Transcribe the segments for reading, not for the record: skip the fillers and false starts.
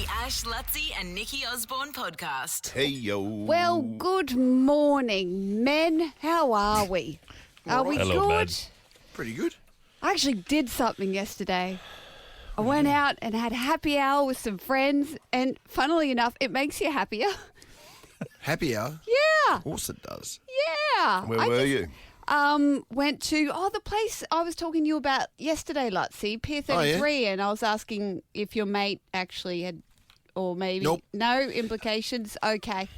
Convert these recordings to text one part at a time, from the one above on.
The Ash, Lutsy and Nikki Osborne podcast. Hey, yo. Well, good morning, men. How are we? Are we Hello, good? man. Pretty good. I actually did something yesterday. I went out and had a happy hour with some friends, and funnily enough, it makes you happier. Happy hour? Yeah, Of course it does. yeah. Where were you? Went to the place I was talking to you about yesterday, Lutsy, Pier 33, and I was asking if your mate actually had, or maybe Nope. no implications. Okay.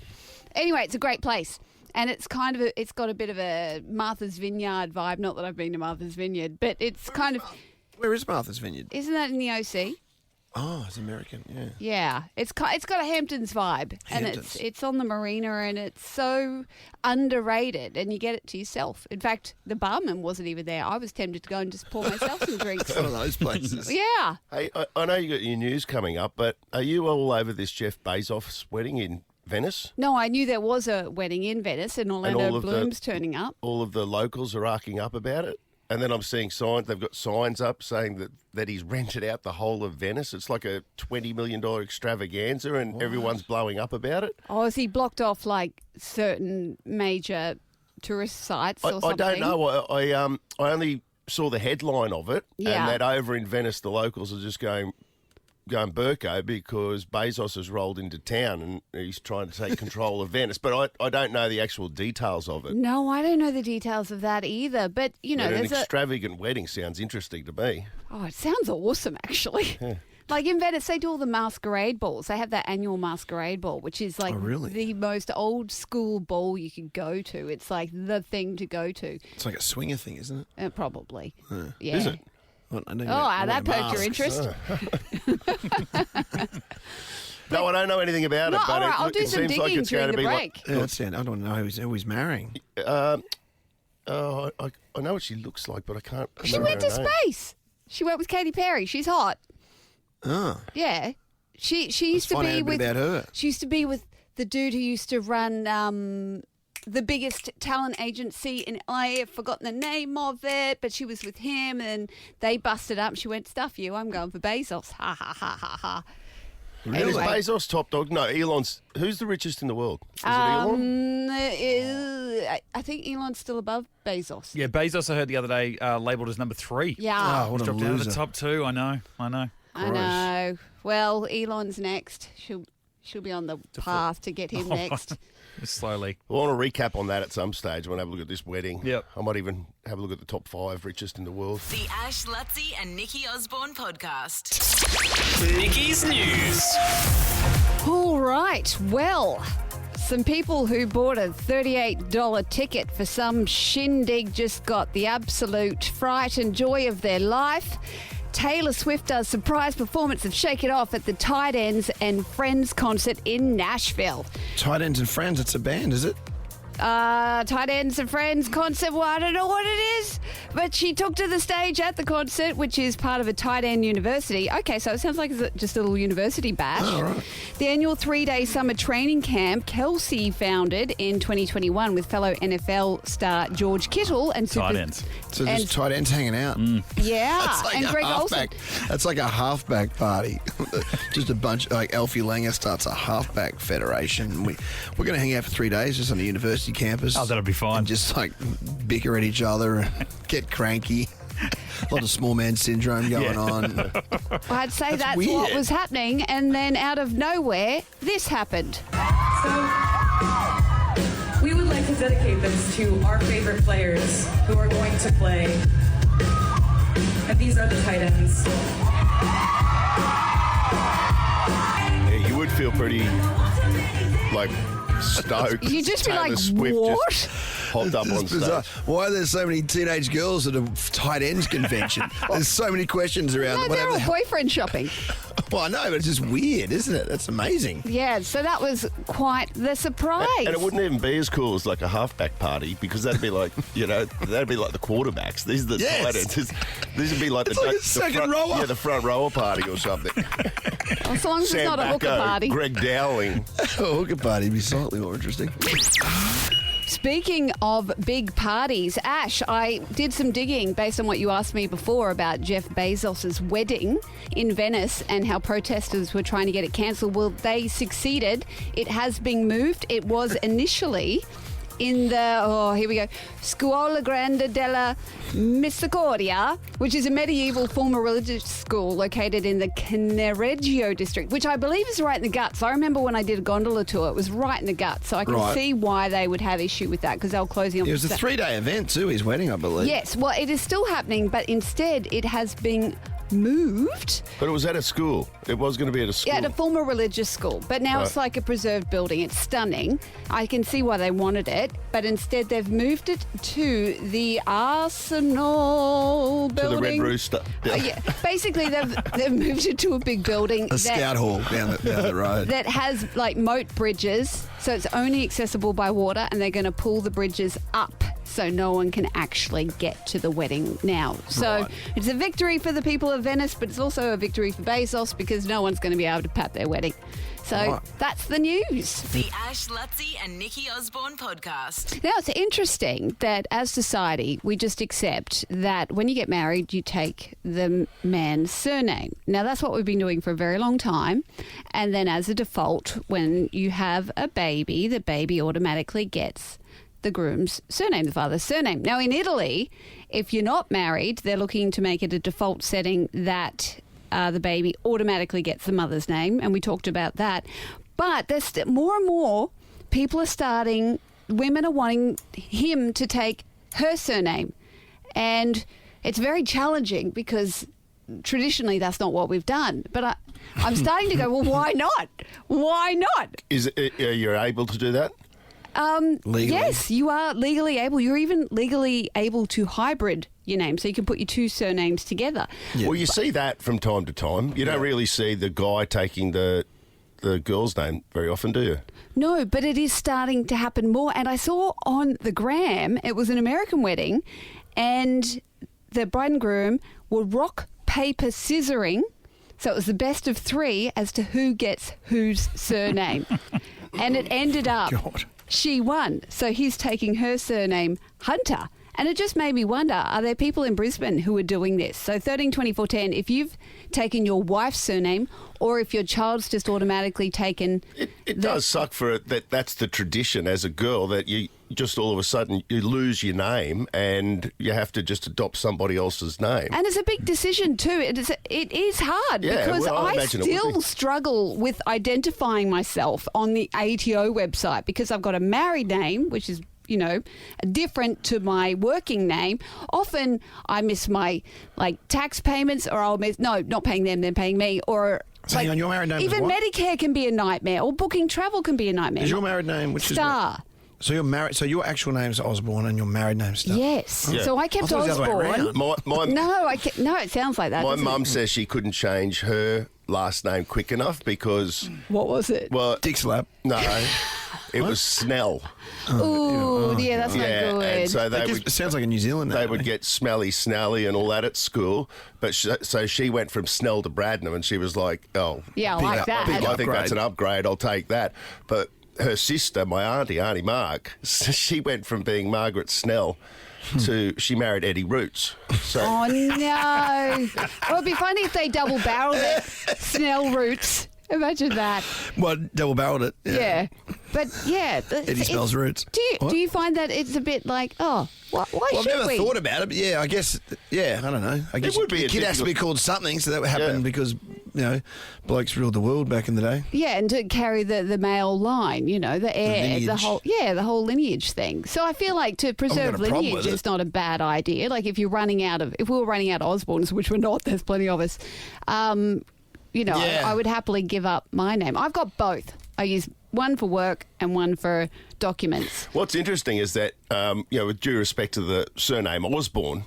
Anyway, it's a great place, and it's kind of it's got a bit of a Martha's Vineyard vibe. Not that I've been to Martha's Vineyard, but it's kind of Where is Martha's Vineyard? isn't that in the OC? Oh, it's American, yeah. Yeah, it's got a Hamptons vibe, and Hamptons. it's on the marina, and it's so underrated, and you get it to yourself. In fact, the barman wasn't even there. I was tempted to go and just pour myself some drinks. One of those places. Yeah. Hey, I know you got your news coming up, but are you all over this Jeff Bezos wedding in Venice? No, I knew there was a wedding in Venice, and Orlando all of the- Bloom's turning up. All of the locals are arcing up about it. And then I'm seeing signs, they've got signs up saying that he's rented out the whole of Venice. It's like a $20 million extravaganza and everyone's blowing up about it. Oh, has he blocked off like certain major tourist sites or something? I don't know. I only saw the headline of it Yeah. and that over in Venice the locals are just going Burko because Bezos has rolled into town and he's trying to take control of Venice. But I don't know the actual details of it. No, I don't know the details of that either. But, you know, But an there's a... extravagant wedding sounds interesting to me. Oh, it sounds awesome, actually. Like in Venice, they do all the masquerade balls. They have that annual masquerade ball, which is like really? the most old school ball you can go to. It's like the thing to go to, It's like a swinger thing, isn't it? probably. Yeah. Is it? Well, I know That perked your interest. No, I don't know anything about No, it, but all right, I'll it do some seems like digging it's going to during the be break. Yeah, that's it. I don't know who he's marrying. I know what she looks like, but I can't. She remember went to her name. space. She went with Katy Perry. She's hot. Oh, Yeah. She let's used to find out be a bit with about her. She used to be with the dude who used to run the biggest talent agency in LA. I've forgotten the name of it, but she was with him and they busted up. She went, stuff you, I'm going for Bezos. Ha, ha, ha, ha, ha. And is Anyway. Bezos top dog? No, Elon's. Who's the richest in the world? Is it Elon? I think Elon's still above Bezos. Yeah, Bezos, I heard the other day, labelled as number 3. Yeah. Oh, what a Dropped down to loser. the top 2. I know. I know. Well, Elon's next. She'll be on the path to get him next. Just slowly. I want to recap on that at some stage. I want to have a look at this wedding. Yep. I might even have a look at the top 5 richest in the world. The Ash, Lutsy and Nikki Osborne podcast. Nikki's News. All right. Well, some people who bought a $38 ticket for some shindig just got the absolute fright and joy of their life. Taylor Swift does surprise performance of Shake It Off at the Tight Ends and Friends concert in Nashville. Tight Ends and Friends, it's a band, is it? Tight Ends and Friends concert. Well, I don't know what it is, but she took to the stage at the concert, which is part of a tight end university. Okay, so it sounds like it's just a little university bash. Oh, right. The annual 3-day summer training camp Kelsey founded in 2021 with fellow NFL star George Kittle and Tight ends. So there's And- tight ends hanging out. Yeah, That's like and a Greg Olsen. halfback. That's like a halfback party. Just a bunch, like Alfie Langer starts a halfback federation. We're going to hang out for 3 days just on the university campus. Oh, that'll be fine. And just like bicker at each other, and get cranky. A lot of small man syndrome going on. I'd say that's weird. what was happening, and then out of nowhere, this happened. We would like to dedicate this to our favorite players who are going to play. And these are the tight ends. Yeah, you would feel pretty, like, stoked. You'd just be Taylor like, Swift what? just hopped up It's on bizarre. stage. Why are there so many teenage girls at a tight ends convention? There's so many questions around. No, they're whatever all the hell- boyfriend shopping. Well, I know, but it's just weird, isn't it? That's amazing. Yeah, so that was quite the surprise. And it wouldn't even be as cool as like a halfback party because that'd be like, that'd be like the quarterbacks. These are the Yes. tight ends. These would be like It's the, like a the second front, rower. Yeah, the front rower party or something. As long as it's not a hooker Bacco, party. Greg Dowling. A hooker party would be slightly more interesting. Speaking of big parties, Ash, I did some digging based on what you asked me before about Jeff Bezos' wedding in Venice and how protesters were trying to get it cancelled. Well, they succeeded. It has been moved. It was initially in the, here we go, Scuola Grande della Misericordia, which is a medieval former religious school located in the Cannereggio district, which I believe is right in the guts. I remember when I did a gondola tour, it was right in the guts, so I can see why they would have issue with that because they were closing on. It was a 3-day event too, his wedding, I believe. Yes, well, it is still happening, but instead it has been moved. But it was at a school. It was going to be at a school. Yeah, at a former religious school. But now it's like a preserved building. It's stunning. I can see why they wanted it. But instead they've moved it to the Arsenal building. To the Red Rooster. Yeah. Basically, they've moved it to a big building. A scout hall down the road. That has like moat bridges. So it's only accessible by water. And they're going to pull the bridges up so no one can actually get to the wedding now. So it's a victory for the people of Venice, but it's also a victory for Bezos because no one's going to be able to pat their wedding. So that's the news. The Ash, Lutsy and Nikki Osborne podcast. Now, it's interesting that as society, we just accept that when you get married, you take the man's surname. Now, that's what we've been doing for a very long time. And then as a default, when you have a baby, the baby automatically gets the groom's surname, the father's surname. Now, in Italy, if you're not married, they're looking to make it a default setting that the baby automatically gets the mother's name, and we talked about that. But there's more and more people are starting, women are wanting him to take her surname. And it's very challenging because traditionally that's not what we've done. But I'm starting to go, well, why not? Why not? Are you able to do that? Legally. Yes, you are legally able. You're even legally able to hybrid your name, so you can put your two surnames together. Yeah. Well, you see that from time to time. You don't really see the guy taking the girl's name very often, do you? No, but it is starting to happen more. And I saw on the gram, it was an American wedding, and the bride and groom were rock, paper, scissoring. So it was the best of 3 as to who gets whose surname. And it ended up... She won. So he's taking her surname, Hunter. And it just made me wonder, are there people in Brisbane who are doing this? So 13 24 10, if you've taken your wife's surname or if your child's just automatically taken... It does suck for it that that's the tradition as a girl, that you just all of a sudden you lose your name and you have to just adopt somebody else's name. And it's a big decision too. It is hard because I still struggle with identifying myself on the ATO website because I've got a married name, which is, you know, different to my working name. Often I miss my tax payments, or I'll miss, no, not paying them, they're paying me, or... So hang on, your married name even is what? Medicare can be a nightmare, or booking travel can be a nightmare. Is your married name, which Star. is... So you're married. So your actual name's Osborne and your married name's Star. Yes. Yeah. So I kept I thought it was the other way Osborne. around. No, it sounds like that. My doesn't mum it? says she couldn't change her last name quick enough because... What was it? Well, Dick slap. no, it was Snell. Ooh, yeah, that's not good. And so It sounds like a New Zealand name. they would get Smelly, Snally and all that at school. But so she went from Snell to Bradnam and she was like, oh, Yeah, I like that. I think upgrade. that's an upgrade. I'll take that. But her sister, my Auntie Mark, she went from being Margaret Snell to she married Eddie Roots. So Oh, no. Well, it'd be funny if they double-barreled it. Snell Roots. Imagine that. Well, double-barreled it. Yeah. But, yeah. Eddie smells roots. Do you find that it's a bit like, why Well, I've should never we? thought about it, but yeah, I guess, I don't know. I guess would be a a kid has to be difficult- called something, so that would happen Yeah. because, blokes ruled the world back in the day. Yeah, and to carry the male line, the heir, the whole lineage thing. So I feel like to preserve got a problem lineage with is not a bad idea. Like if we were running out of Osbornes, which we're not, there's plenty of us. Yeah. I would happily give up my name. I've got both. I use one for work and one for documents. what's interesting is that, with due respect to the surname Osborne,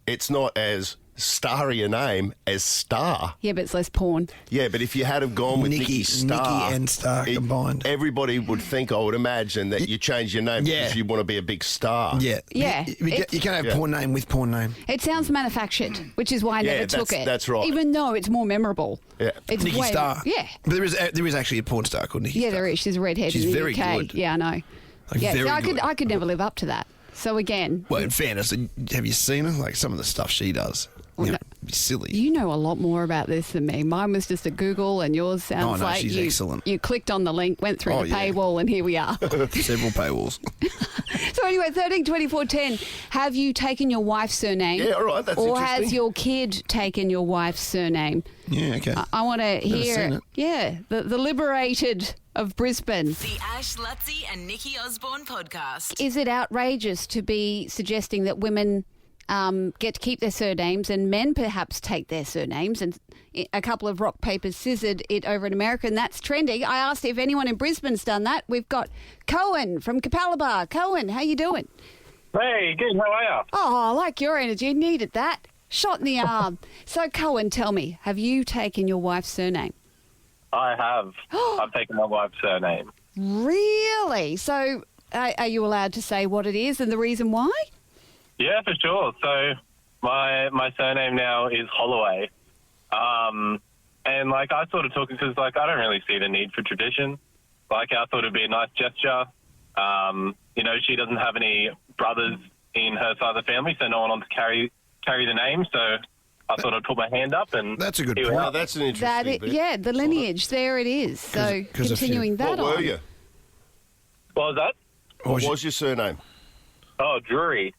it's not as starry a name as Star. Yeah, but it's less porn. Yeah, but if you had have gone with Nikki Star, Nikki and Star combined. everybody would think, I would imagine, that you change your name because you want to be a big star. Yeah. Yeah. You can't have porn name with porn name. It sounds manufactured, which is why I never took it. that's right. Even though it's more memorable. Yeah. It's Nikki Star. Yeah. But there is actually a porn star called Nikki Yeah, Star. there is. She's a redhead She's in the very UK. good. Yeah, I know. Like, Yeah, very so good. I could never live up to that. So again, Well, in fairness, have you seen her? Like some of the stuff she does. Well, You know, no. it'd be silly. you know a lot more about this than me. Mine was just a Google, and yours sounds no, like she's excellent. you clicked on the link, went through Oh, the yeah. paywall, and here we are. Several paywalls. So anyway, 13, 24, 10, have you taken your wife's surname? Yeah, all right, that's Or interesting. has your kid taken your wife's surname? Yeah, okay. I want to seen hear, it. yeah, the liberated of Brisbane. The Ash, Lutsy and Nikki Osborne podcast. Is it outrageous to be suggesting that women get to keep their surnames and men perhaps take their surnames? And a couple of rock, paper, scissored it over in America, and that's trending. I asked if anyone in Brisbane's done that. We've got Cohen from Capalaba. Cohen, how you doing? Hey, good. How are you? Oh, I like your energy. Needed that. Shot in the arm. So, Cohen, tell me, have you taken your wife's surname? I have. I've taken my wife's surname. Really? So, are you allowed to say what it is and the reason why? Yeah, for sure. So my surname now is Holloway. And, like, I sort of took it because, like, I don't really see the need for tradition. Like, I thought it'd be a nice gesture. You know, she doesn't have any brothers in her side of the family, so no one wants to carry the name. So I thought I'd put my hand up and... That's a good here we point. are. Oh, that's an interesting bit. Yeah, the lineage, there it is. So, 'Cause if continuing that What on. were you? What was that? What was your surname? Oh, Drury.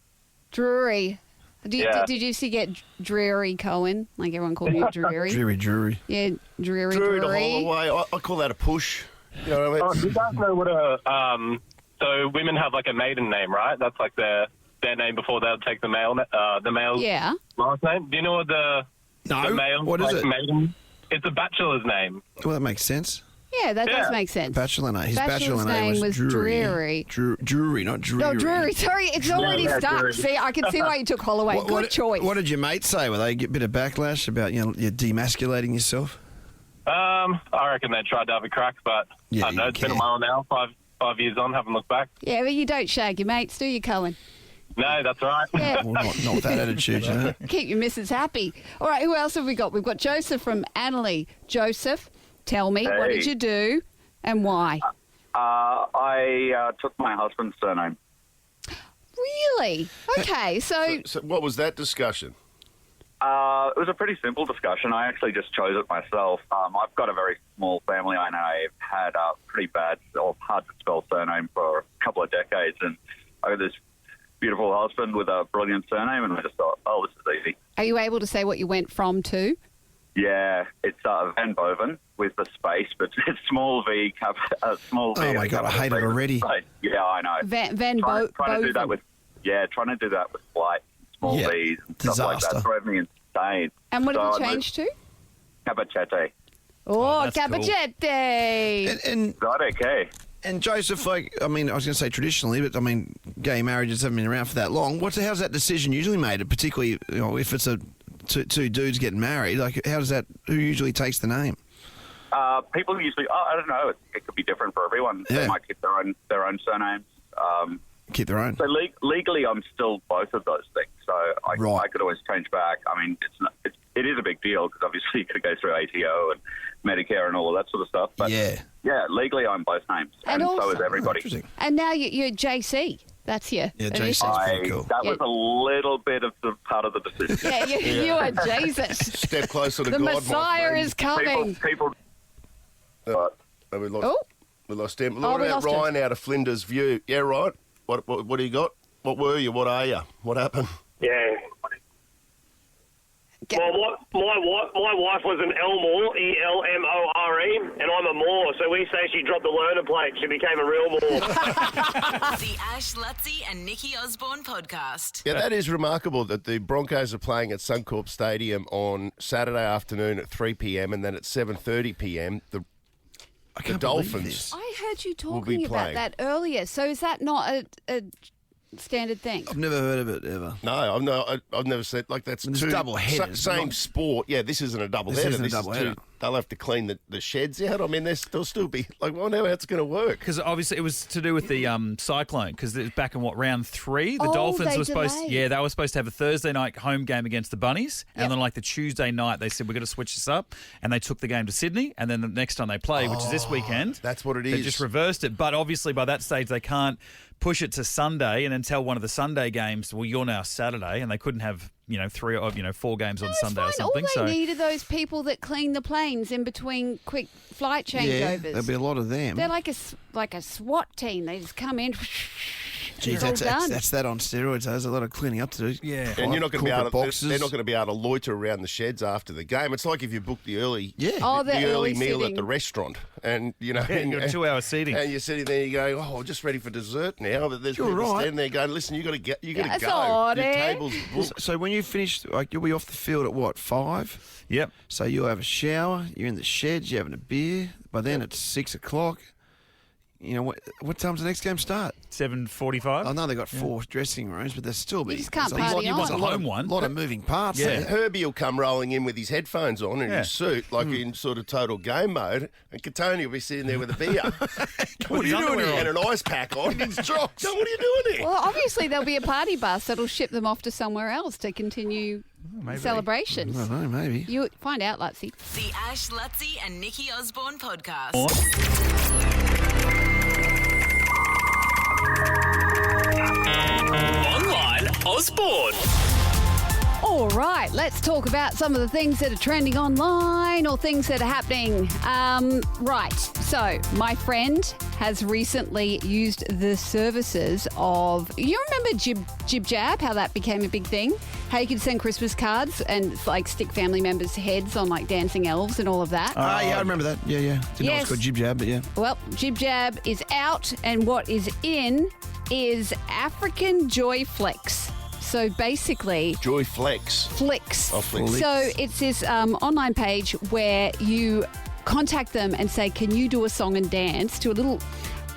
Drury. Yeah. Did you see get dreary Cohen? Like everyone called you dreary? Drury. Yeah, dreary. Drury to Holloway. I call that a push. You know what I Oh, mean? do you guys know what a... So women have, like, a maiden name, right? That's, like, their name before they'll take the male Yeah. last name. Do you know what the male What is like, it? maiden? It's a bachelor's name. Well, that makes sense. Yeah, that does Yeah. make sense. Bachelor name. His Bachelor's bachelor name was Drury. Drury, not Drury. No, Drury. Sorry, it's already yeah, stuck. Drury. See, I can see why you took Holloway. Good choice. What did your mates say? Were they get a bit of backlash about you demasculating yourself? I reckon they tried to have a crack, but Yeah, I don't know. you It's been a can. while now. Five years on, haven't looked back. Yeah, but you don't shag your mates, do you, Cohen? No, that's right. Yeah. Well, not with that attitude, you know. Keep your missus happy. All right, who else have we got? We've got Joseph from Annerley. Joseph, tell me, what did Hey. you do and why? I took my husband's surname. Really? Okay, so So what was that discussion? It was a pretty simple discussion. I actually just chose it myself. I've got a very small family. I know I've had a pretty bad or hard to spell surname for a couple of decades, and I got this beautiful husband with a brilliant surname, and I just thought, oh, this is easy. are you able to say what you went from to? Yeah, it's Van Boven with the space, but it's small v, small v. Oh, my God, I hate it already. Yeah, I know. Van Trying to do that Boven. with flight, small Yeah, v's, and stuff like disaster. that. Drove me insane. And what So have I you changed to? Cabachete. Oh, that's cool. Cabachete. And Got it, okay. And Joseph, like, I mean, I was going to say traditionally, but I mean, gay marriages haven't been around for that long. How's that decision usually made? Particularly, you know, if it's two dudes getting married, like, who usually takes the name? People usually, I don't know, it could be different for everyone. Yeah. They might keep their own surnames. Keep their own. So legally, I'm still both of those things. So Right. I could always change back. I mean, it is a big deal because obviously you got to go through ATO and Medicare and all of that sort of stuff. But Yeah. legally, I'm both names, And and so also- is everybody. Interesting. And now you're JC. That's you. Yeah, It JC. is. That's pretty cool. That was Yeah. a little bit of the part of the decision. Yeah, you are Jesus. Step closer to The God, my Messiah friend. is coming. People. Oh, we lost, Oh, we lost him. Oh, What we about lost him. Ryan out of Flinders View? Yeah, right. What do you got? What were you? What are you? What happened? Yeah. Get- Well, my wife was an Elmore, Elmore, and I'm a Moore, so we say she dropped the learner plate. She became a real Moore. The Ash, Lutsy and Nikki Osborne podcast. Yeah, that is remarkable that the Broncos are playing at Suncorp Stadium on Saturday afternoon at 3 p.m. and then at 7:30 p.m. The can't believe Dolphins. this. I heard you be talking about playing. that earlier. So is that not a standard thing? I've never heard of it ever. No, I've never said like that's It's two double-headers, same not- sport. Yeah, this isn't a double This header. isn't a This is double-header. two they'll have to clean the sheds out. I mean, they'll still be like, well, now how's it going to work? Because obviously it was to do with the cyclone. Because back in round 3, the Oh, Dolphins they were supposed, delayed. they were supposed to have a Thursday night home game against the Bunnies, and then like the Tuesday night they said we're going to switch this up, and they took the game to Sydney, and then the next time they play, which is this weekend, that's what it they is. just reversed it. But obviously by that stage they can't push it to Sunday and then tell one of the Sunday games, well, you're now Saturday, and they couldn't have 3 or 4 games on It's Sunday fine. or something. All they need are those people that clean the planes in between quick flight Yeah, changeovers. there'll be a lot of them. They're like a SWAT team. They just come in. Geez, it's all done. that's that on steroids. There's a lot of cleaning up to do. Yeah. And you're not going to be able to. Boxes. They're not going to be able to loiter around the sheds after the game. It's like if you book the early, Oh, the the early early meal sitting. at the restaurant, and you you've got 2 hours seating. and you're sitting there, you go, oh, just ready for dessert now. But there's You're people right. standing there going, listen, you got to get, you got to That's go. odd, Your eh? table's booked. So when you finish, like, you'll be off the field at what, 5? Yep. So you'll have a shower. You're in the sheds. You're having a beer. By then it's 6 o'clock. You know what time's the next game start? 7:45. I know they got 4 dressing rooms, but there's still be. You just can't there's a party lot, on. there's a lot Home of, one. lot of moving parts. Yeah. there. Herbie will come rolling in with his headphones on and Yeah. his suit, like in sort of total game mode, and Katoni will be sitting there with a beer. What are you doing here? And an ice pack on. And his jocks. So what are you doing here? Well, obviously there'll be a party bus that'll ship them off to somewhere else to continue celebrations. I don't know, maybe. You find out, Lutsy. The Ash, Lutsy and Nikki Osborne podcast. Online Osborne. All right, let's talk about some of the things that are trending online or things that are happening. Right, so my friend has recently used the services of, you remember Jib Jab, how that became a big thing? How you could send Christmas cards and like stick family members' heads on like dancing elves and all of that. Yeah, I remember that. Yeah. Didn't know Yes. it's called Jib Jab, but yeah. Well, Jib Jab is out, and what is in is African Joy Flex. So basically, Joy Flex. Flicks. Oh, Flicks. So it's this online page where you contact them and say, can you do a song and dance to a little...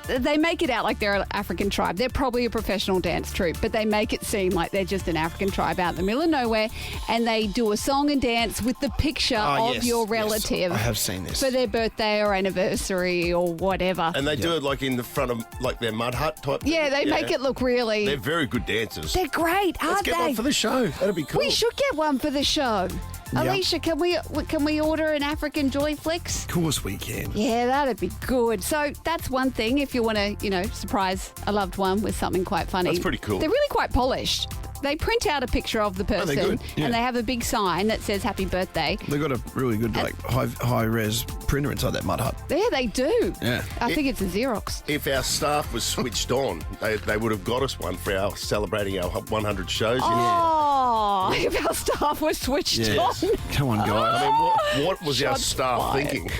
They make it out like they're an African tribe. They're probably a professional dance troupe, but they make it seem like they're just an African tribe out in the middle of nowhere, and they do a song and dance with the picture of yes, your yes, relative. I have seen this. For their birthday or anniversary or whatever. And they do it like in the front of like their mud hut type thing. Yeah, they make it look really... They're very good dancers. They're great, Let's aren't get they? one for the show. That'd be cool. We should get one for the show. Alicia, can we order an African Joy Flex? Of course we can. Yeah, that'd be good. So that's one thing if you want to, surprise a loved one with something quite funny. That's pretty cool. They're really quite polished. They print out a picture of the person they're good, yeah. and they have a big sign that says happy birthday. They've got a really good, like, high-res printer inside that mud hut. Yeah, they do. Yeah. I think it's a Xerox. If our staff was switched on, they would have got us one for our celebrating our 100 shows. Oh, if our staff was switched Yes. on. Come on, guys. I mean, what was our Shots staff fired. thinking?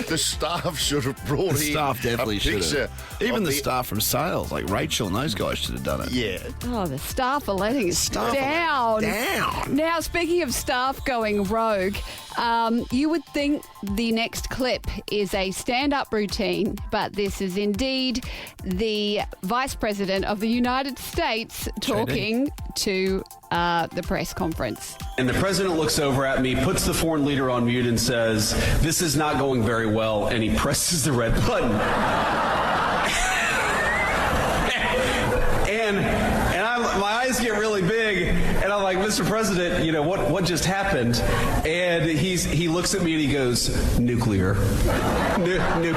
The staff should have brought The staff definitely a should picture have. Even of the staff from sales, like Rachel and those guys, should have done it. Yeah. Oh, the staff are letting us Staff are down. down. Now, speaking of staff going rogue, you would think the next clip is a stand-up routine, but this is indeed the Vice President of the United States talking to the press conference. And the president looks over at me, puts the foreign leader on mute and says, "This is not going very well," and he presses the red button. And my eyes get really big, and I'm like, "Mr. President, what just happened?" And he looks at me and he goes, "Nuclear." Nuclear.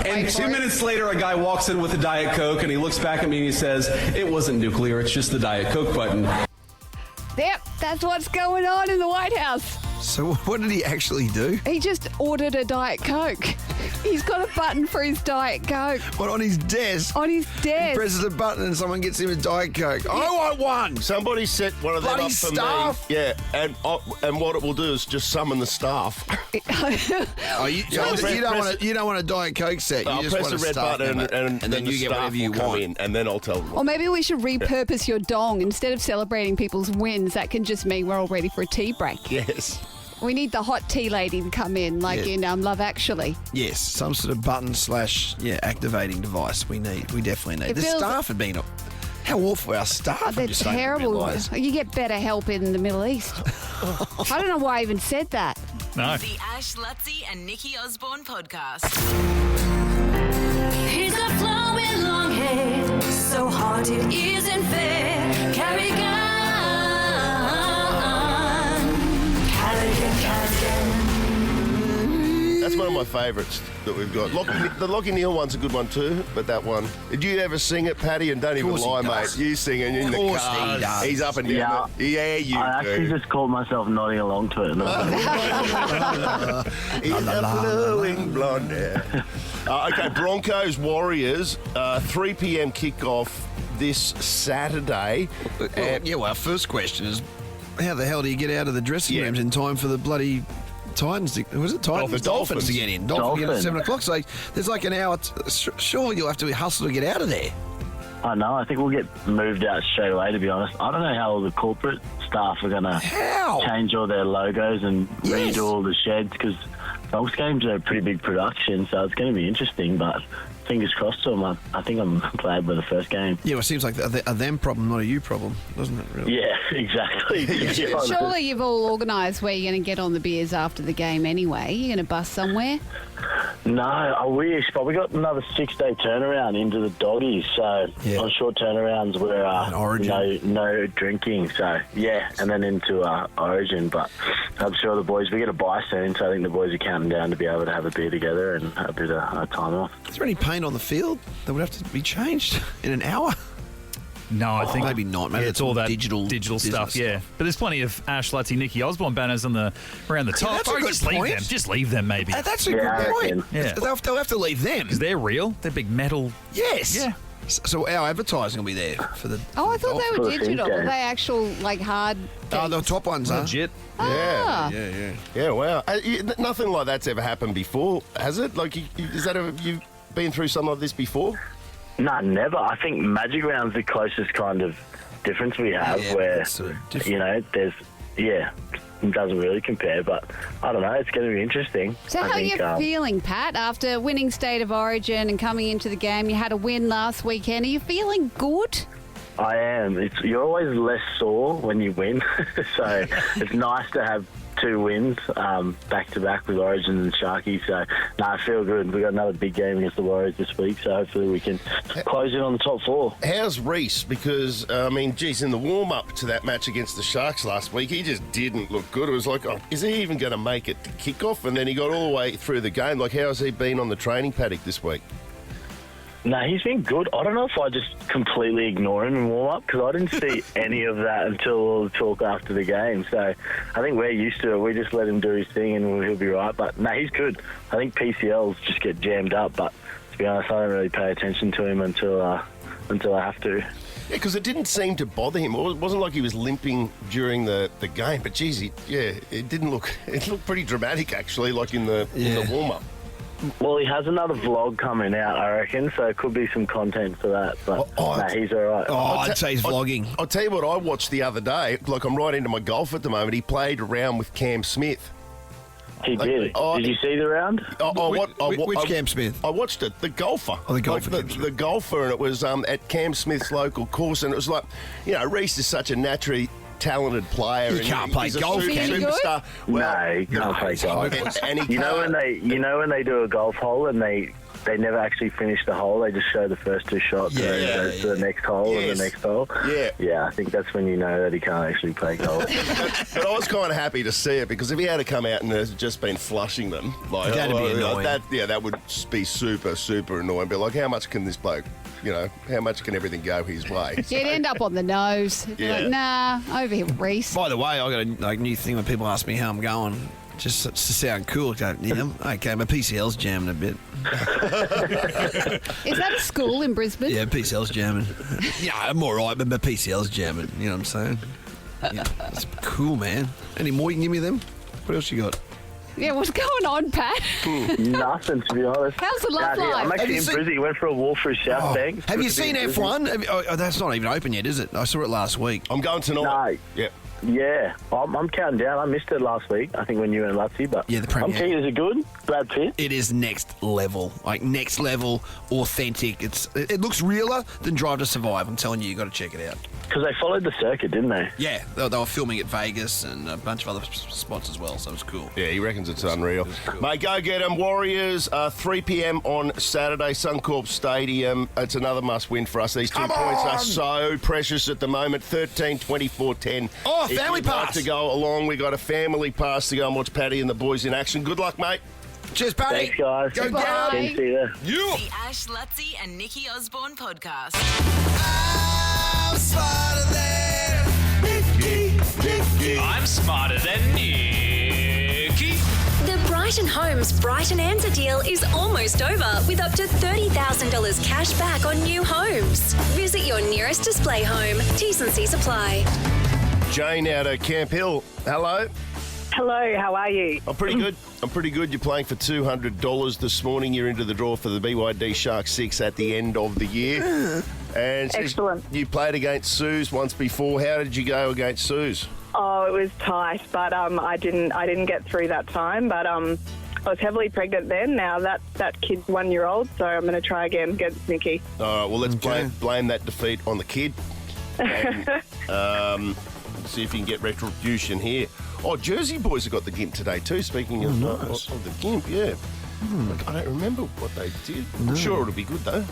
And 2 minutes later, a guy walks in with a Diet Coke, and he looks back at me and he says, "It wasn't nuclear, it's just the Diet Coke button." Yep, that's what's going on in the White House. So what did he actually do? He just ordered a Diet Coke. He's got a button for his Diet Coke. What, on his desk? On his He desk. presses a button and someone gets him a Diet Coke. I want one! Somebody set one of them Bloody up for staff. me. Yeah, and what it will do is just summon the staff. Oh, you don't want a Diet Coke set. You I'll just press want the a red staff button member, and then the you get staff whatever you will come want. in, and then I'll tell them. Or maybe we should repurpose your dong. Instead of celebrating people's wins, that can just mean we're all ready for a tea break. Yes. We need the hot tea lady to come in, like Yeah. in Love Actually. Yes, some sort of button / activating device we need. We definitely need. It The feels- staff have been How awful our staff. They're I'm just saying, I terrible. realise. You get better help in the Middle East. I don't know why I even said that. No. The Ash, Lutsy and Nikki Osborne podcast. He's got flowing long hair, so hard it isn't fair. Carrigan. That's one of my favourites that we've got. The Lockie Neal one's a good one too, but that one. Did you ever sing it, Paddy? And don't even lie, mate. You sing it in the car. He does. He's up and down. Yeah, you I actually do. just called myself nodding along to it. He's a flowing blonde hair. Okay, Broncos Warriors, 3 p.m. kickoff this Saturday. Well, our first question is, how the hell do you get out of the dressing rooms in time for the bloody Titans? Was it Titans? The Dolphins to get in. Dolphins get in at 7 o'clock. So there's like an hour. Sure, you'll have to hustle to get out of there. I know. I think we'll get moved out straight away, to be honest. I don't know how all the corporate staff are going to change all their logos and redo all the sheds, because Dogs games are a pretty big production, so it's going to be interesting, but fingers crossed to them. I think I'm glad with the first game. Yeah, well, it seems like a them problem, not a you problem, doesn't it, really? Yeah, exactly. Surely you've all organised where you're going to get on the beers after the game anyway. You're going to bus somewhere? No, I wish, but we got another 6-day turnaround into the doggies, so on short turnarounds we're no drinking, so and then into Origin, but I'm sure the boys, we get a bye soon, so I think the boys are counting down to be able to have a beer together and a bit of time off. Is there any paint on the field that would have to be changed in an hour? No, I think maybe not. Maybe it's all that digital stuff. Yeah, but there's plenty of Ash, Lutsy, Nikki Osborne banners around the top. that's a good just leave point. them. Just leave them, maybe. That's a good point. Yeah, they'll have to leave them because they're real. They're big metal. Yes. Yeah. So our advertising will be there for the. Oh, I thought they were Dolphins. digital. Are they actual, like, hard? The top ones are. Legit. Yeah, wow. Nothing like that's ever happened before, has it? Like, you've been through something like this before? No, never. I think Magic Round's the closest kind of difference we have, where, there's, it doesn't really compare, but I don't know, it's going to be interesting. So how are you feeling, Pat, after winning State of Origin and coming into the game? You had a win last weekend. Are you feeling good? I am. You're always less sore when you win, so it's nice to have 2 wins back-to-back with Origins and Sharkies. So, I feel good. We've got another big game against the Warriors this week, so hopefully we can close in on the top 4. How's Reece? Because, in the warm-up to that match against the Sharks last week, he just didn't look good. It was like, is he even going to make it to kick-off? And then he got all the way through the game. Like, how has he been on the training paddock this week? No, he's been good. I don't know if I just completely ignore him in warm-up, because I didn't see any of that until all the talk after the game. So I think we're used to it. We just let him do his thing and he'll be right. But, no, he's good. I think PCLs just get jammed up. But, to be honest, I don't really pay attention to him until I have to. Yeah, because it didn't seem to bother him. It wasn't like he was limping during the game. But, geez, it didn't look... It looked pretty dramatic, actually, like in the warm-up. Well, he has another vlog coming out, I reckon, so it could be some content for that. But he's all right. I'd say he's vlogging. I'll tell you what I watched the other day. Like, I'm right into my golf at the moment. He played around with Cam Smith. He did. Did you see the round? Which Cam Smith? I watched it. The golfer. Oh, the golfer. The golfer, and it was at Cam Smith's local course, and it was like, Reece is such a naturally talented player. He can't play golf, can he? Superstar. No, he can't play golf. And he when they do a golf hole and they never actually finish the hole, they just show the first 2 shots and then it goes to the next hole and the next hole. Yeah, I think that's when you know that he can't actually play golf. But I was kind of happy to see it, because if he had to come out and has just been flushing them, like, that'd be annoying. That would be super, super annoying. But like, how much can this bloke, how much can everything go his way? You'd end up on the nose. Like, nah, over here, Reece. By the way, I got a new thing when people ask me how I'm going. Just to sound cool. Okay, my PCL's jamming a bit. Is that a school in Brisbane? Yeah, PCL's jamming. I'm all right, but my PCL's jamming. You know what I'm saying? Yeah, that's cool, man. Any more you can give me them? What else you got? Yeah, what's going on, Pat? Nothing, to be honest. How's the love life? I'm actually in Brisbane. Went for a walk through South Bank. Have you seen F1? That's not even open yet, is it? I saw it last week. I'm going tonight. No. Yep. Yeah, I'm counting down. I missed it last week, I think, when you were in Lutsy, but Yeah, the premiere. I'm keen. Is it good? Brad Pitt? It is next level, authentic. It looks realer than Drive to Survive. I'm telling you got to check it out. Because they followed the circuit, didn't they? Yeah, they were filming at Vegas and a bunch of other spots as well, so it was cool. Yeah, he reckons it's unreal. Mate, go get them. Warriors, 3 p.m. on Saturday, Suncorp Stadium. It's another must-win for us. These 2 points are so precious at the moment. 13, 24, 10. Oh, If family you'd like pass. to go along, we got a family pass to go and watch Paddy and the boys in action. Good luck, mate. Cheers, Paddy. Thanks, guys. Go Bye. get 'em. See you there. The Ash, Lutsy, and Nikki Osborne podcast. I'm smarter than Nikki. The Brighton Homes Brighton Answer deal is almost over with up to $30,000 cash back on new homes. Visit your nearest display home. T&Cs apply. Jane out of Camp Hill. Hello. Hello, how are you? I'm pretty good. You're playing for $200 this morning. You're into the draw for the BYD Shark 6 at the end of the year. And Excellent. You played against Suze once before. How did you go against Suze? Oh, it was tight, but I didn't get through that time. But I was heavily pregnant then. Now that kid's 1 year old, so I'm going to try again against Nikki. All right, well, let's blame that defeat on the kid. And, see if you can get retribution here. Oh, Jersey boys have got the GIMP today too, speaking of the GIMP, yeah. Look, I don't remember what they did. I'm sure it'll be good, though.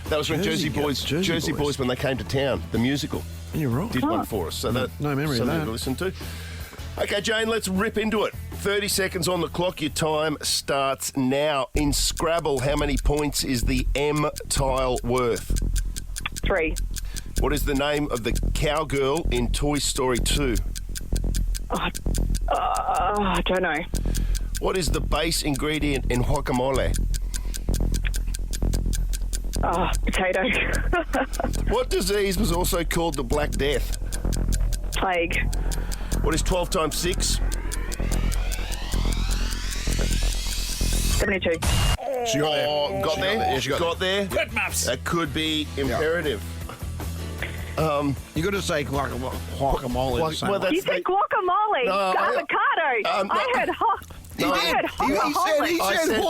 That was when Jersey Boys, when they came to town, the musical. You're right. Did one for us. So that, no memory of something that. to listen to. Okay, Jane, let's rip into it. 30 seconds on the clock. Your time starts now. In Scrabble, how many points is the M tile worth? 3. What is the name of the cowgirl in Toy Story 2? I don't know. What is the base ingredient in guacamole? Potato. What disease was also called the Black Death? Plague. What is 12 times 6? 72. She got there. Got there? Yeah, she got there. Quick maths. That could be imperative. You got to say guacamole. the same well, way. You said guacamole. No, avocado. I heard He said guacamole. I said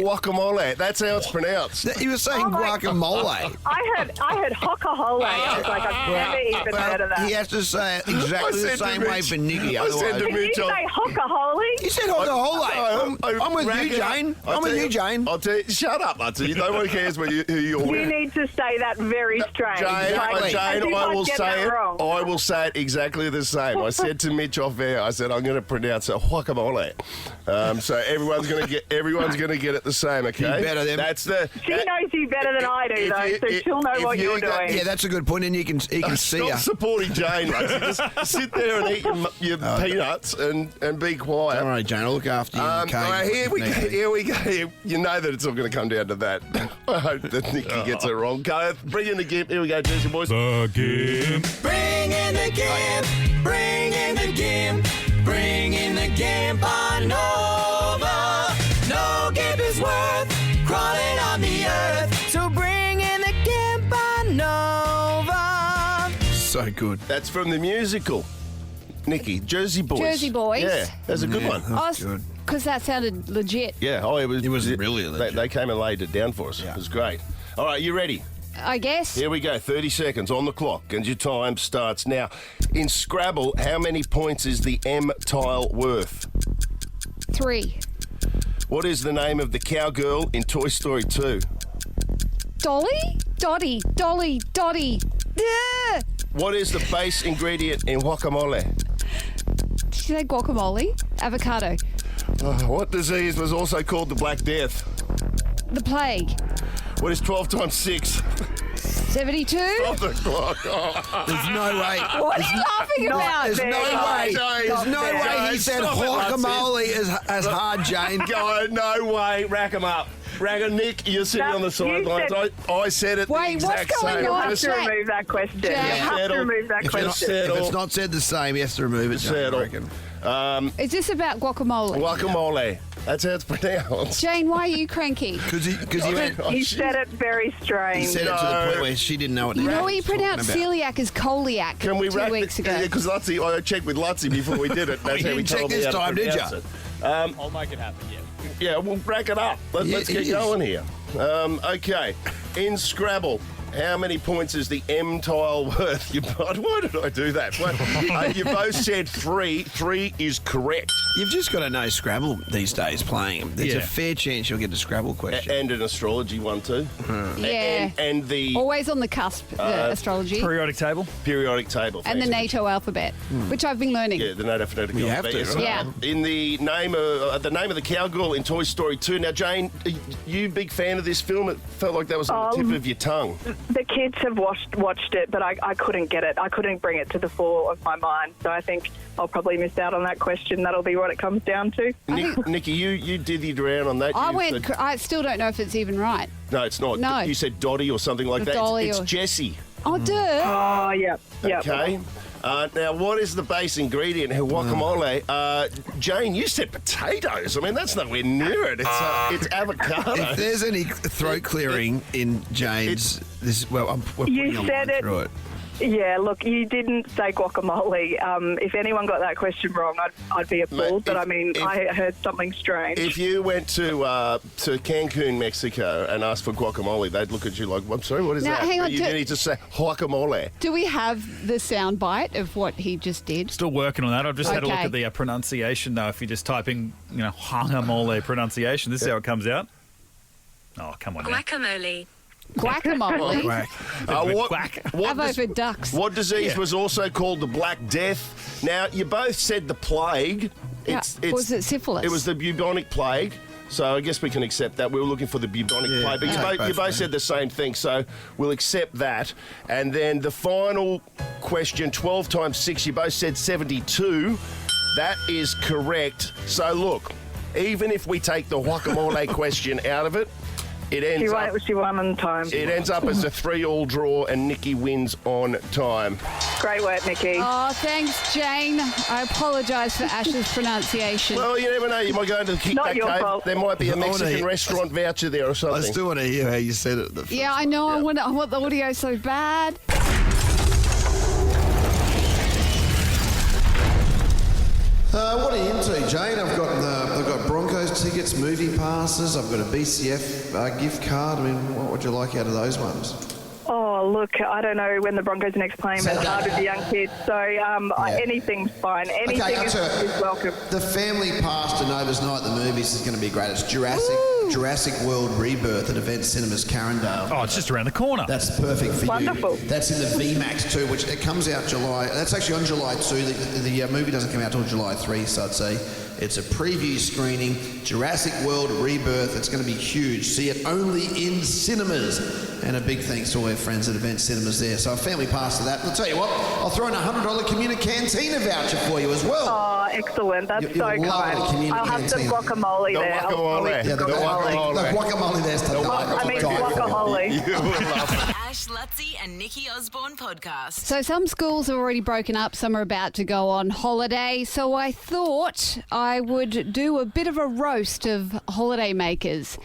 guacamole. That's how it's pronounced. He was saying guacamole. I heard hockahole. I was like, I've never even heard of that. He has to say it exactly the same way for Nikki. I said to Did you Mitch, say hockahole? He said hockahole. I'm with you, Jane. I'm with you, Jane. I'll tell you, shut up, Lutsy. No one cares who you're You with. need to say that very strange. Jane, I will say it. Wrong. I will say it exactly the same. I said to Mitch off air, I said I'm going to pronounce it guacamole. So everyone's going to get it the same. Okay, You better than- That's the. She knows you better than I do, though, so she'll know what you're doing. Yeah, that's a good point, and he can see Stop her. supporting Jane, Lutsy. Just sit there and eat your peanuts and be quiet. All right, Jane, I'll look after you. All right, here we go. You know that it's all going to come down to that. I hope that Nikki gets it wrong. Go, bring in the GIMP. Here we go, Jersey boys. The GIMP. Bring in the GIMP. Bring in the GIMP. Bring in the GIMP on Nova. No GIMP is worth crawling on the earth. So bring in the GIMP on Nova. So good. That's from the musical. Nikki, Jersey Boys. Jersey Boys. Yeah, that's a good one. Because that sounded legit. Yeah, it was really legit. They came and laid it down for us. Yeah. It was great. All right, you ready? I guess. Here we go. 30 seconds on the clock, and your time starts now. In Scrabble, how many points is the M tile worth? 3. What is the name of the cowgirl in Toy Story 2? Dolly? Dotty. Dolly. Dotty. Yeah. What is the base ingredient in guacamole? Did you say guacamole? Avocado. What disease was also called the Black Death? The plague. What is 12 times 6? 72? Off the clock. Oh. There's no way. What are you laughing about? There's no way. There's no way he said guacamole as hard, Jane. No way. Rack him up. Ragger, Nick, you're sitting on the sidelines. I said it the exact same. You have to remove that question. You have to remove that question. If it's not said the same, he has to remove it. Jane, I reckon. Is this about guacamole? Guacamole. That's how it's pronounced. Jane, why are you cranky? Because he went. You said it very strange. He said it to the point where she didn't know what. You know, he pronounced celiac as celiac Can we 2 weeks ago. Because Lutsy, I checked with Lutsy before we did it. That's You how he didn't check told me this how to time, did pronounce ya? it. I'll make it happen, yeah. Yeah, we'll rack it up. Let's get going here. Okay, in Scrabble, how many points is the M tile worth? Why did I do that? Well, you both said 3. 3 is correct. You've just got to know Scrabble these days playing them. There's Yeah. a fair chance you'll get a Scrabble question. And an astrology one too. Yeah. And the Always on the cusp, astrology. Periodic table. periodic table. And the thanks. NATO alphabet, which I've been learning. Yeah, the NATO phonetic We have alphabet, to, right? Yeah. In the name of the cowgirl in Toy Story 2. Now, Jane, are you a big fan of this film? It felt like that was on the tip of your tongue. The kids have watched it, but I couldn't get it. I couldn't bring it to the fore of my mind. So I think I'll probably miss out on that question. That'll be what it comes down to. Nikki, you dithied around on that. I still don't know if it's even right. No, it's not. No. You said Dottie or something like that. Dolly It's or- Jessie. Oh, duh. Oh, yep. Okay. Now, what is the base ingredient in guacamole? Jane, you said potatoes. I mean, that's nowhere near it. It's avocado. If there's any throat clearing in Jane's, we're putting You a said line it. through it. Yeah, look, you didn't say guacamole. If anyone got that question wrong, I'd be appalled. But I heard something strange. If you went to Cancun, Mexico, and asked for guacamole, they'd look at you like, I'm sorry, what is Now, that? hang on, You need to say guacamole. Do we have the sound bite of what he just did? Still working on that. I've just had a look Okay. at the pronunciation, though. If you just type in, guacamole pronunciation, this is how it comes out. Oh, come on now. Guacamole. Guacamole. Quack. Have over ducks. What disease was also called the Black Death? Now, you both said the plague. Was it syphilis? It was the bubonic plague. So I guess we can accept that. We were looking for the bubonic plague. But you both said the same thing, so we'll accept that. And then the final question, 12 times 6, you both said 72. That is correct. So look, even if we take the guacamole question out of it, it ends up... She won on time. It ends up as a 3-all draw, and Nikki wins on time. Great work, Nikki. Oh, thanks, Jane. I apologise for Ash's pronunciation. Well, you never know. You might go into the Not Kickback your Cave. fault. There might be a I wanna Mexican hear- restaurant voucher there or I something. still want to hear how you said it. Yeah, I know. I want the audio so bad. What are you into, Jane? I've got Broncos tickets, movie passes. I've got a BCF gift card. I mean, what would you like out of those ones? Oh, look, I don't know when the Broncos are next playing, but it's hard with the young kids. So anything's fine. Anything is welcome. The family pass to Nova's Night at the Movies is going to be great. It's Jurassic World Rebirth at Event Cinemas Carrindale. Oh, it's just around the corner. That's perfect for Wonderful. you. That's in the VMAX too, which it comes out July. That's actually on July 2. The movie doesn't come out till July 3, so I'd say it's a preview screening. Jurassic World Rebirth. It's going to be huge. See it only in cinemas. And a big thanks to all our friends at Event Cinemas there. So a family pass to that. I'll tell you what, I'll throw in a $100 Community Cantina voucher for you as well. Oh, excellent. That's You'll so love kind. it, Community I'll have some Cantina. guacamole The there. guacamole. Yeah, the guacamole there's to guacamole. Ash, Lutsy, and Nikki Osborne podcast. So some schools have already broken up, some are about to go on holiday. So I thought I would do a bit of a roast of holiday makers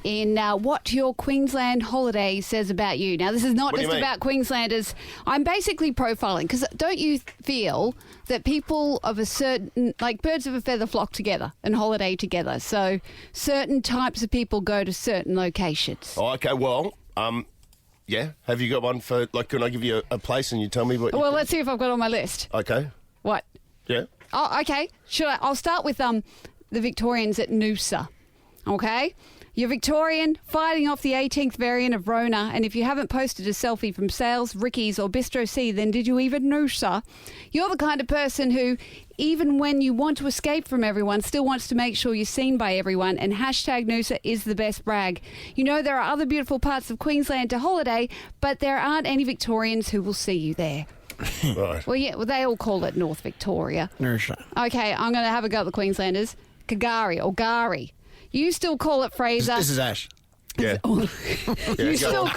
in what your Queensland holiday says about you. Now, this is not just about Queenslanders. I'm basically profiling, because don't you feel that people of a certain, like birds of a feather flock together and holiday together? So certain types of people go to certain locations. Oh, okay, well, yeah. Have you got one for, like, can I give you a place and you tell me what you Well, think? let's see if I've got it on my list. Okay. What? Yeah. Oh, okay. I'll start with the Victorians at Noosa. Okay? You're Victorian, fighting off the 18th variant of Rona, and if you haven't posted a selfie from Sales, Ricky's or Bistro C, then did you even Noosa? You're the kind of person who, even when you want to escape from everyone, still wants to make sure you're seen by everyone, and hashtag Noosa is the best brag. You know there are other beautiful parts of Queensland to holiday, but there aren't any Victorians who will see you there. Right. Well, yeah, they all call it North Victoria. Noosa. Okay, I'm going to have a go at the Queenslanders. Kagari or Gari. You still call it Fraser. This is Ash. Yeah. You still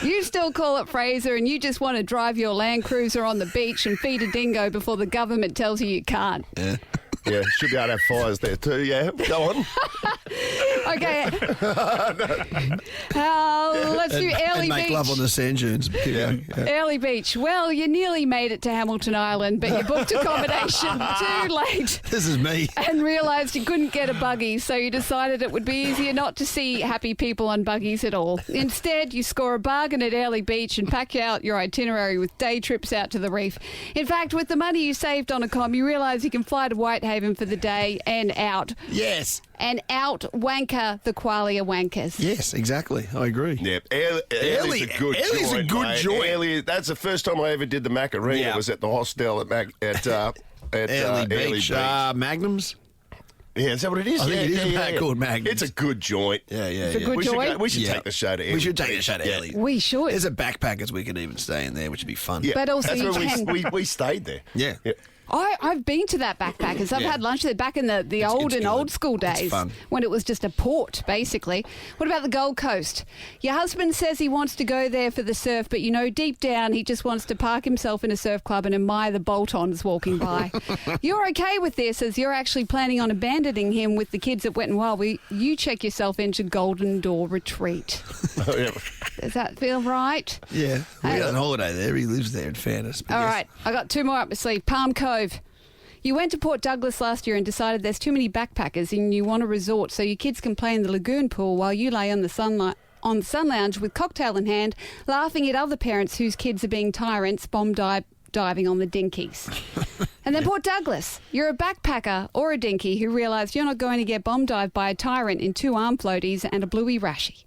you still call it Fraser, and you just want to drive your Land Cruiser on the beach and feed a dingo before the government tells you can't. Yeah. Yeah, should be able to have fires there too. Yeah, go on. Okay. Let's do Early and make Beach. love on the sand dunes. Yeah. Early Beach. Well, you nearly made it to Hamilton Island, but you booked accommodation too late. This is me. And realised you couldn't get a buggy, so you decided it would be easier not to see happy people on buggies at all. Instead, you score a bargain at Early Beach and pack out your itinerary with day trips out to the reef. In fact, with the money you saved on a comm, you realise you can fly to Whitehaven for the day and out. Yes. And out wanker the qualia wankers. Yes, exactly. I agree. Yeah, Early's a good joint. Early's a good mate. joint. Early, that's the first time I ever did the Macarena. Yeah. Was at the hostel at Early Beach. Magnums? Yeah, is that what it is? I think it is called Magnums. It's a good joint. Yeah. It's a good joint? We should take the show to Early. We should take the show to Early. We should. There's a backpackers we could even stay in there, which would be fun. Yeah, But also that's you where can- we stayed there. Yeah. I've been to that backpackers. I've had lunch there back in the old school days fun. when it was just a port, basically. What about the Gold Coast? Your husband says he wants to go there for the surf, but you know deep down he just wants to park himself in a surf club and admire the bolt-ons walking by. You're okay with this as you're actually planning on abandoning him with the kids at Wet n Wild. You check yourself into Golden Door Retreat. Oh, yeah. Does that feel right? Yeah. We're on holiday there. He lives there, in fairness. But All yes. right, I got two more up my sleeve. Palm Cove. You went to Port Douglas last year and decided there's too many backpackers and you want a resort so your kids can play in the lagoon pool while you lay on the sun lounge with cocktail in hand, laughing at other parents whose kids are being tyrants, diving on the dinkies. And then Port Douglas. You're a backpacker or a dinky who realised you're not going to get bomb dived by a tyrant in 2 arm floaties and a bluey rashy.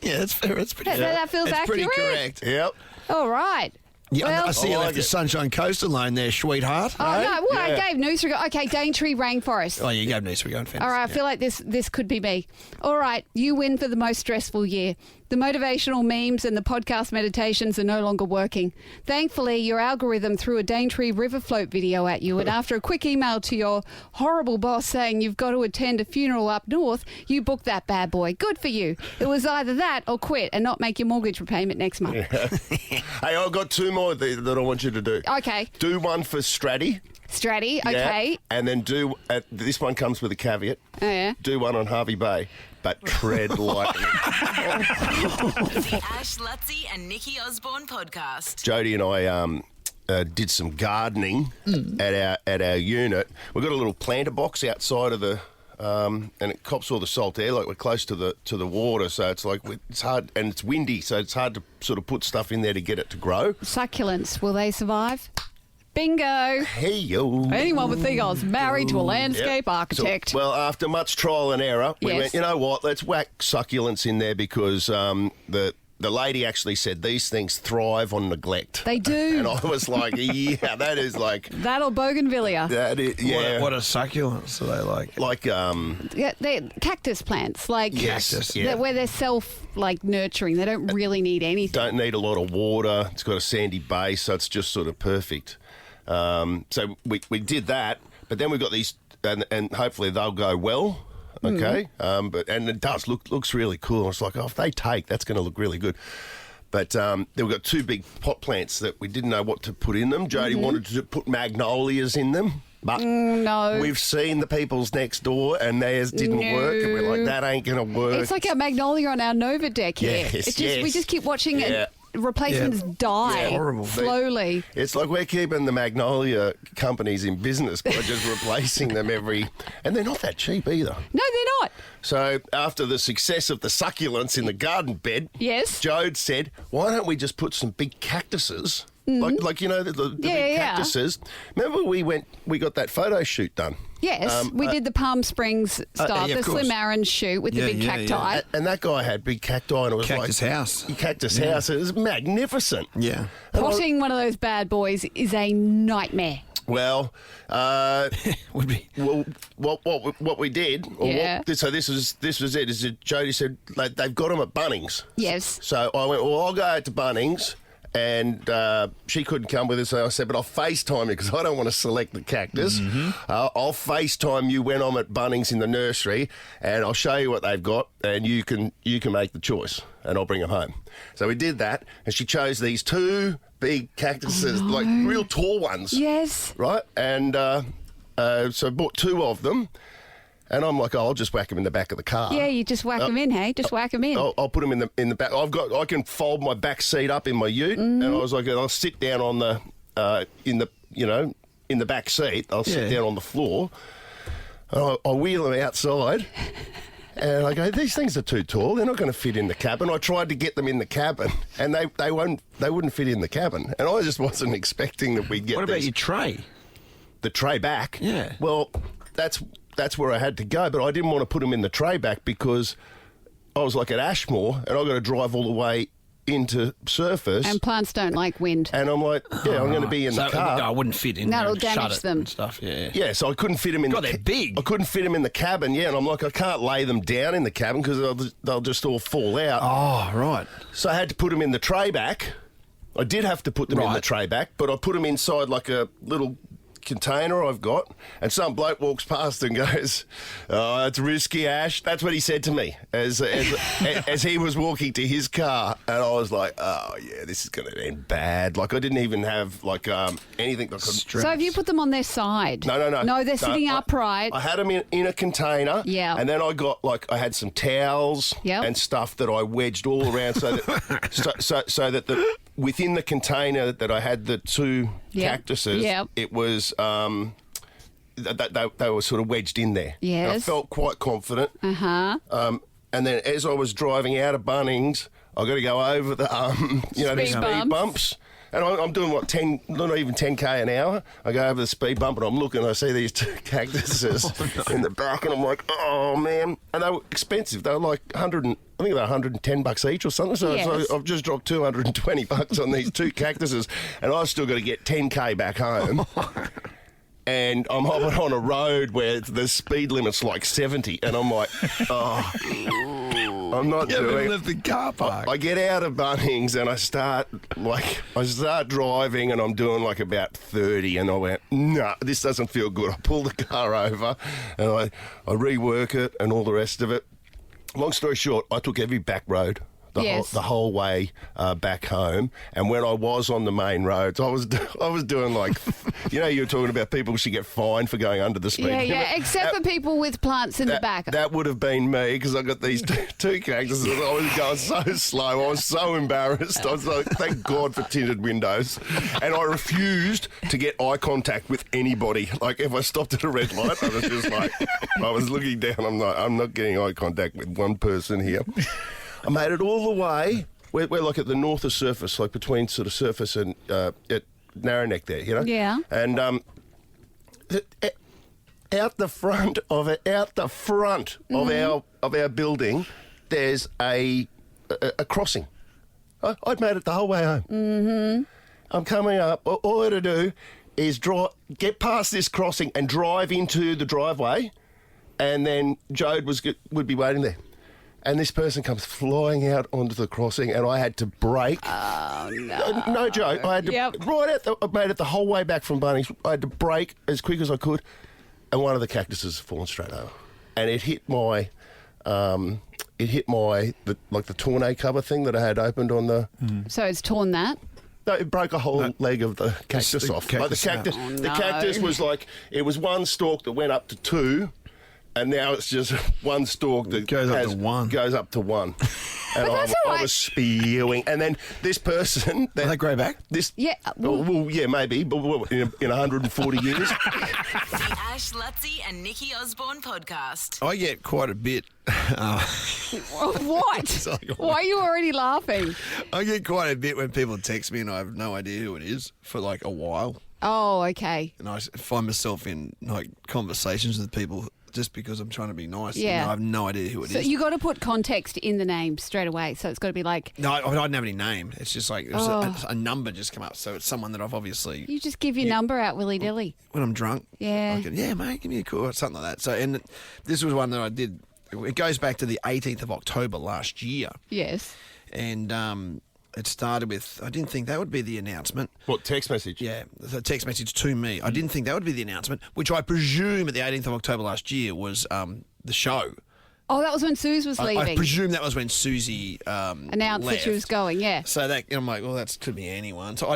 Yeah, that's fair. That's pretty That feels that's accurate. pretty correct. Yep. All right. Yeah, Well- I see you left the Sunshine Coast alone there, sweetheart. Oh, Hey? no, well, Yeah. I gave Noosa a go. Okay, Daintree Rainforest. Oh, you gave Noosa a go in fairness. All right, I feel like this could be me. All right, you win for the most stressful year. The motivational memes and the podcast meditations are no longer working. Thankfully, your algorithm threw a Daintree river float video at you, and after a quick email to your horrible boss saying you've got to attend a funeral up north, you booked that bad boy. Good for you. It was either that or quit and not make your mortgage repayment next month. Hey, I've got 2 more that I want you to do. Okay. Do one for Stratty. Stratty, Yeah, okay. and then do this one comes with a caveat. Oh, yeah. Do one on Harvey Bay, but tread lightly. The Ash, Lutsy and Nikki Osborne podcast. Jody and I did some gardening at our unit. We've got a little planter box outside of the. And it cops all the salt air, like we're close to the water, so it's like it's hard and it's windy, so it's hard to sort of put stuff in there to get it to grow. Succulents, will they survive? Bingo. Hey yo! Anyone would think I was married to a landscape architect. So, well, after much trial and error, we Yes. went, you know what? Let's whack succulents in there because the lady actually said these things thrive on neglect. They do. And I was like, yeah, that is like That or bougainvillea. that is yeah. What are succulents? Are they like? Like Yeah, they're cactus plants, like Yes, yeah. where they're nurturing. They don't really need anything. don't need a lot of water. It's got a sandy base, so it's just sort of perfect. So we did that, but then we got these, and hopefully they'll go well. Okay, but it does looks really cool. It's like, oh, if they take, that's going to look really good. But then we've got 2 big pot plants that we didn't know what to put in them. Jody wanted to put magnolias in them. But No. we've seen the people's next door and theirs didn't work, and we're like, that ain't going to work. It's like our magnolia on our Nova deck here. Yes, It's just, we just keep watching Yeah. replacements die horrible. slowly. It's like we're keeping the magnolia companies in business by just replacing them and they're not that cheap either. No, they're not. So after the success of the succilents in the garden bed, Yes. Jode said, why don't we just put some big cactuses, like you know, the big cactuses. Remember we got that photo shoot done? Yes, we did the Palm Springs style, yeah, the of course. Slim Aaron shoot with the big cacti. And that guy had big cacti and it was Cactus like... house. Cactus house. It was magnificent. Yeah. Potting one of those bad boys is a nightmare. Well, Would be. well, what we did, Yeah. so this was it. Is that Jody said like, they've got them at Bunnings. Yes. So I went, well, I'll go out to Bunnings, and she couldn't come with us. So I said, but I'll FaceTime you because I don't want to select the cactus. I'll FaceTime you when I'm at Bunnings in the nursery, and I'll show you what they've got, and you can make the choice, and I'll bring them home. So we did that, and she chose these 2 big cactuses, like real tall ones. Yes. Right, and So I bought 2 of them. And I'm like, I'll just whack them in the back of the car. Yeah, you just whack them in, hey? Just whack them in. I'll put them in the back. I can fold my back seat up in my ute, and I was like, I'll sit down on the in the back seat. I'll sit down on the floor. And I wheel them outside, and I go, these things are too tall. They're not going to fit in the cabin. I tried to get them in the cabin, and they wouldn't fit in the cabin. And I just wasn't expecting that we'd get. What about your tray? The tray back? Yeah. Well, that's where I had to go, but I didn't want to put them in the tray back because I was like at Ashmore and I've got to drive all the way into surface. And plants don't like wind. And I'm like, I'm going to be in the car. I wouldn't fit in That'll there and damage shut it them. and stuff, yeah. Yeah, so I couldn't fit them in God, they're big. I couldn't fit them in the cabin, and I'm like, I can't lay them down in the cabin because they'll just all fall out. Oh, right. So I had to put them in the tray back. I did have to put them in the tray back, but I put them inside like a little container I've got, and some bloke walks past and goes, "Oh, it's risky, Ash." That's what he said to me as he was walking to his car, and I was like, "Oh yeah, this is going to end bad." Like I didn't even have like anything that could. So have you put them on their side? No. No, they're sitting upright. I had them in a container. Yeah. And then I had some towels and stuff that I wedged all around so that so that within the container that I had the 2 cactuses, it was they were sort of wedged in there. Yes. And I felt quite confident. And then as I was driving out of Bunnings, I got to go over the the speed bumps. And I'm doing what, not even 10k an hour. I go over the speed bump and I'm looking, I see these 2 cactuses in the back, and I'm like, oh man. And they were expensive. They were like I think they were $110 each or something. So, so I've just dropped $220 on these 2 cactuses, and I've still got to get 10k back home. And I'm hopping on a road where the speed limit's like 70, and I'm like, I'm not doing. Left the car park. I get out of Bunnings and I start driving, and I'm doing like about 30, and I went, nah, this doesn't feel good. I pull the car over and I rework it and all the rest of it. Long story short, I took every back road. The whole way back home, and when I was on the main roads, I was doing like, you were talking about people should get fined for going under the speed limit. Yeah, except for people with plants in the back. That would have been me, because I got these 2 cactuses. I was going so slow. I was so embarrassed. I was like, thank God for tinted windows, and I refused to get eye contact with anybody. Like if I stopped at a red light, I was just like, I was looking down. I'm not getting eye contact with one person here. I made it all the way. We're like at the north of Surface, like between sort of Surface and at Narrowneck there, Yeah. And out the front of our building, there's a crossing. I'd made it the whole way home. Mm-hmm. I'm coming up. All I had to do is get past this crossing and drive into the driveway, and then Jode would be waiting there. And this person comes flying out onto the crossing, and I had to brake. Oh, no. No joke. I had to I made it the whole way back from Bunnings. I had to brake as quick as I could, and one of the cactuses fallen straight over, and it hit my, the tornado cover thing that I had opened on the. So it's torn that. No, it broke a whole leg of the cactus off. The cactus was like, it was one stalk that went up to 2. And now it's just one stalk that goes up to 1. And I was spewing. And then this person... Will they grow back? Yeah. Well, yeah, maybe, but in 140 years. The Ash, Lutsy and Nikki Osborne podcast. I get quite a bit... What? Why are you already laughing? I get quite a bit when people text me and I have no idea who it is for like a while. Oh, okay. And I find myself in like conversations with people just because I'm trying to be nice. Yeah. And I have no idea who it is. So you got to put context in the name straight away. So it's got to be like... No, I didn't have any name. It's just like there's a number just come up. So it's someone that I've obviously... You just give your number out willy-nilly. When I'm drunk. Yeah. I go, yeah, mate, give me a call or something like that. So, and this was one that I did... It goes back to the 18th of October last year. Yes. And it started with... I didn't think that would be the announcement. What, text message? Yeah, the text message to me. I didn't think that would be the announcement, which I presume at the 18th of October last year was the show. Oh, that was when Suze was leaving. I presume that was when Susie announced left. that she was going, yeah. So that I'm like, well, that could be anyone. So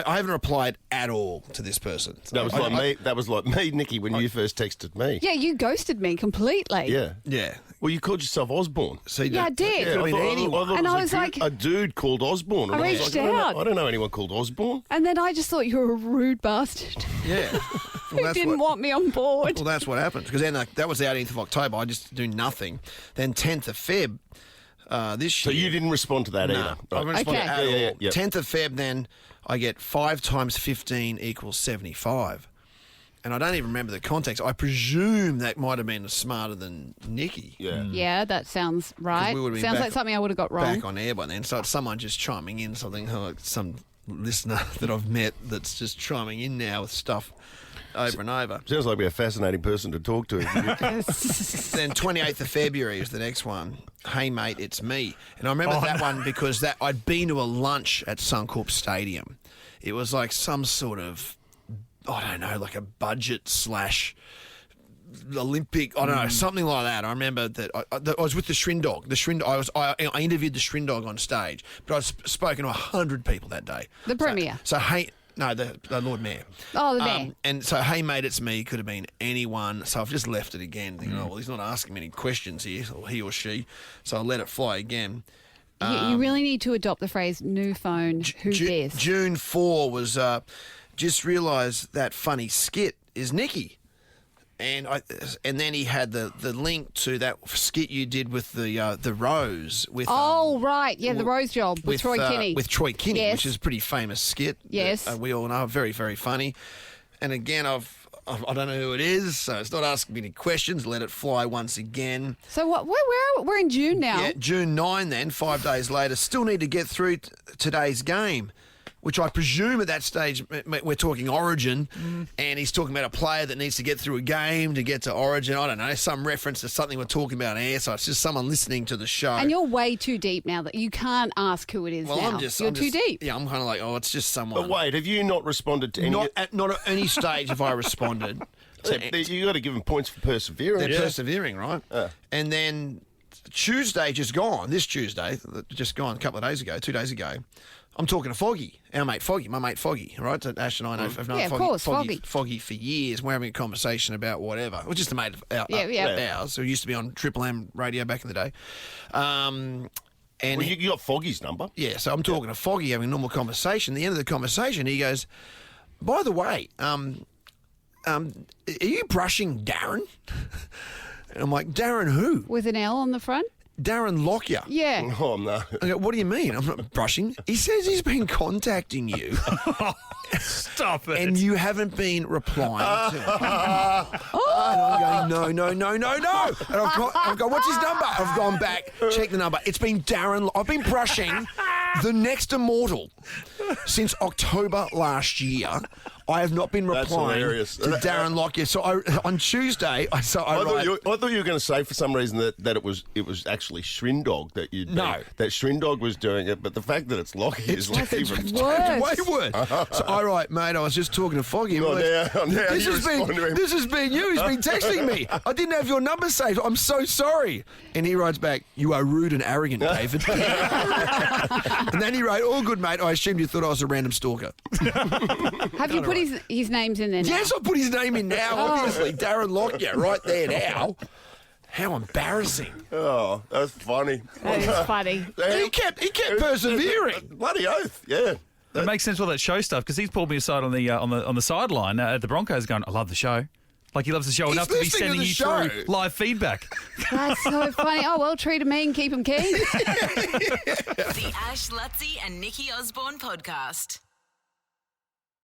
I haven't replied at all to this person. That was like me. That was like me, Nikki, when you first texted me. Yeah, you ghosted me completely. Yeah. Yeah. Well, you called yourself Osborne. So Yeah, I did. Could have been anyone. thought And it I was was a like- a dude called Osborne. And I was reached like, out. I don't know anyone called Osborne. And then I just thought you were a rude bastard Yeah. who didn't want me on board. Well, that's what happened. Because then that was the 18th of October. I just do nothing. Then 10th of Feb this So year. you didn't respond to that No, either. I Right. haven't responded Okay. at all. Yeah. 10th of Feb, then I get 5 times 15 equals 75. And I don't even remember the context. I presume that might have been smarter than Nikki. Yeah. Yeah, that sounds right. we would've been Sounds back- like something I would have got wrong. Back on air by then. So it's someone just chiming in something, like some listener that I've met that's just chiming in now with stuff over and over. Sounds like we're a fascinating person to talk to. Then 28th of February is the next one. Hey, mate, it's me. And I remember that one because I'd been to a lunch at Suncorp Stadium. It was like some sort of, I don't know, like a budget / Olympic, I don't know, something like that. I remember that I was with the Shrindog. I interviewed the Shrindog on stage, but I'd spoken to 100 people that day. The Premier. So hey, no, the Lord Mayor. Oh, the Mayor. And so, hey, mate, it's me. Could have been anyone. So I've just left it again, thinking, oh, well, he's not asking me any questions here, or he or she. So I let it fly again. You really need to adopt the phrase "new phone, who this?" June 4 was just realised that funny skit is Nikki. And then he had the link to that skit you did with the Rose with Oh, right. Yeah, the Rose Job with Troy Kinney. with Troy Kinney, Yes. which is a pretty famous skit. Yes. that, we all know, very, very funny. And again, I don't know who it is, so it's not asking me any questions. Let it fly once again. So what? We're in June now. Yeah, June 9 then, 5 days later. Still need to get through today's game, which I presume at that stage we're talking Origin, and he's talking about a player that needs to get through a game to get to Origin. I don't know, some reference to something we're talking about on air, so it's just someone listening to the show. And you're way too deep now that you can't ask who it is now. I'm you're just too deep. Yeah, I'm kind of like, oh, it's just someone. But wait, have you not responded to any? Not at any stage have I responded. You got to give them points for persevering. They're persevering, right? And then Tuesday just gone, this Tuesday, just gone a couple of days ago, 2 days ago, I'm talking to Foggy, our mate Foggy, my mate Foggy, right? So Ash and I know, have known Yeah, of Foggy, course, Foggy. Foggy for years. We're having a conversation about whatever. We're just a mate of ours who used to be on Triple M radio back in the day. And Well, you got Foggy's number. yeah, so I'm talking to Foggy, having a normal conversation. At the end of the conversation, he goes, by the way, are you brushing Darren? And I'm like, Darren who? With an L on the front? Darren Lockyer. Yeah. Oh, no. I go, what do you mean? I'm not brushing. He says he's been contacting you. Stop it. And you haven't been replying to him. And I'm going, no. And I've gone, what's his number? I've gone back, checked the number. It's been Darren. I've been brushing the next immortal since October last year. I have not been That's hilarious hilarious. to Darren Lockyer. So on Tuesday, I thought write, you were going to say for some reason that it was actually Shrindog that you'd No. that Shrindog was doing it, but the fact that it's Lockyer is like even worse. way worse. So I write, mate, I was just talking to Foggy. Well, now this you has respond to him. this has been you. He's been texting me. I didn't have your number saved. I'm so sorry. And he writes back, you are rude and arrogant, David. And then he wrote, all good, mate. I assumed you thought I was a random stalker. Have you put his names in there now? Yes, I put his name in now, obviously. Darren Lockyer, right there now. How embarrassing. Oh, that's funny. That is funny. He kept persevering. Bloody oath, yeah. It makes sense with that show stuff because he's pulled me aside on the sideline at the Broncos, going, "I love the show." Like he loves the show He's enough to be listening to sending the you show. through live feedback. That's so funny. Oh, well, treat him mean, keep him keen. The Ash, Lutsy and Nikki Osborne podcast.